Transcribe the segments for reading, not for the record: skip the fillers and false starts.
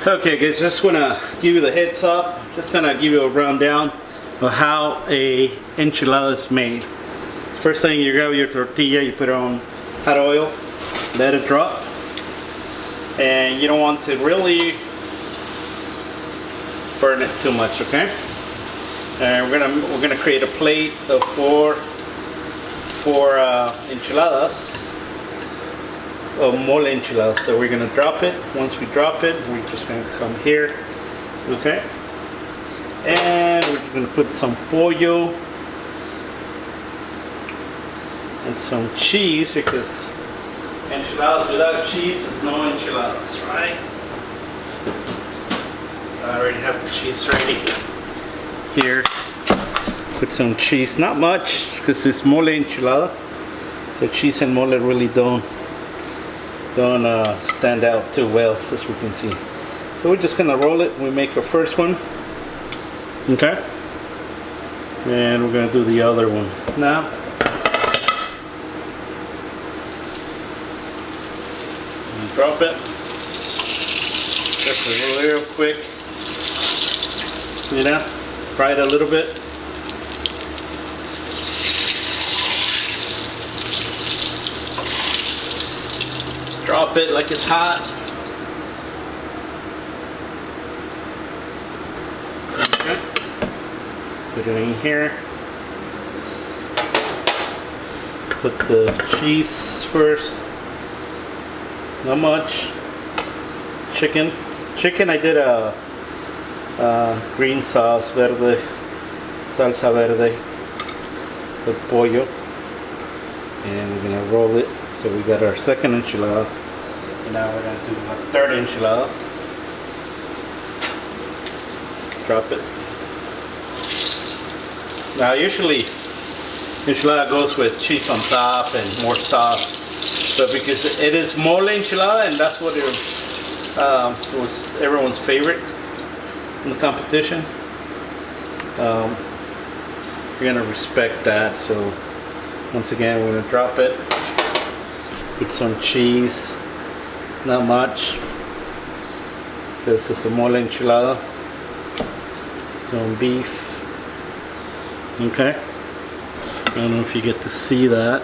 Okay guys, just wanna give you the heads up. Just gonna give you a rundown of how a enchilada is made. First thing, you grab your tortilla, you put it on hot oil, let it drop, and you don't want to really burn it too much, okay? And we're gonna create a plate of four enchiladas. Mole enchiladas. So we're gonna drop it. Once we drop it, we're just gonna come here, okay? And we're gonna put some pollo and some cheese, because enchiladas without cheese is no enchiladas, right? I already have the cheese ready here. Put some cheese, not much, because it's mole enchilada, so cheese and mole really don't stand out too well, as we can see. So we're just gonna roll it. We make our first one, okay, and we're gonna do the other one now. And drop it just a little quick, you know, fry it a little bit. Drop it like it's hot. Okay. Put it in here. Put the cheese first. Not much. Chicken. I did a green sauce verde, salsa verde with pollo, and we're gonna roll it. So we got our second enchilada, and now we're going to do our third enchilada. Drop it. Now usually enchilada goes with cheese on top and more sauce, but because it is mole enchilada, and that's what it was everyone's favorite in the competition, we're going to respect that. So once again, we're going to drop it. Put some cheese, not much, because it's a mole enchilada. Some beef, okay. I don't know if you get to see that.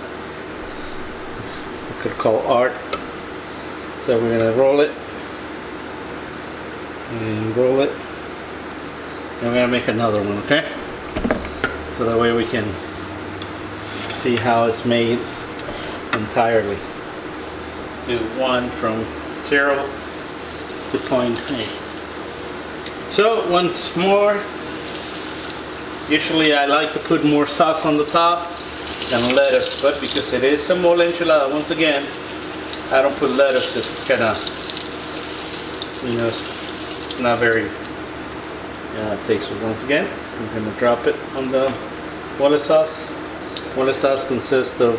It's, I could call art. So we're gonna roll it and roll it, and we're gonna make another one, okay? So that way we can see how it's made entirely. To 1 from 0 to point A. So once more, usually I like to put more sauce on the top than lettuce, but because it is a mole enchilada, once again, I don't put lettuce because it's kind of, you know, it's not very tasteful. Once again, I'm going to drop it on the mole sauce. Mole sauce consists of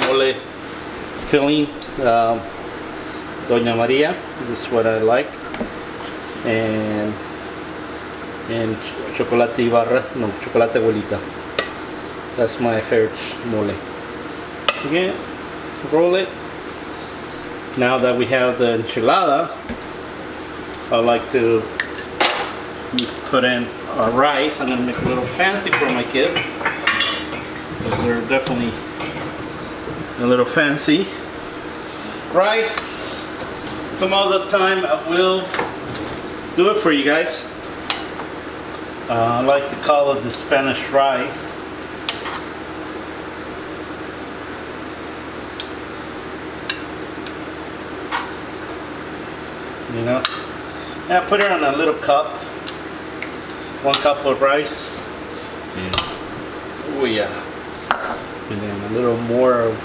mole filling, Doña Maria, this is what I like, and chocolate chocolate abuelita. That's my favorite mole. Again, roll it. Now that we have the enchilada, I like to put in our rice. I'm gonna make a little fancy for my kids, because they're definitely a little fancy. Rice, some other time I will do it for you guys. I like to call it the Spanish rice. You know, and I put it on a little cup, 1 cup of rice. Oh yeah. And then a little more of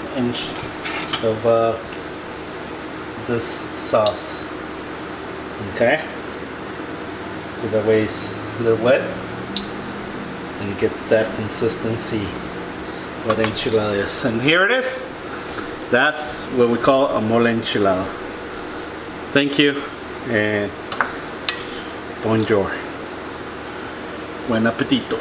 this sauce, okay? So that way it's a little wet, and it gets that consistency what enchilada is. And here it is. That's what we call a mole enchilada. Thank you, and bonjour. Buen appetito.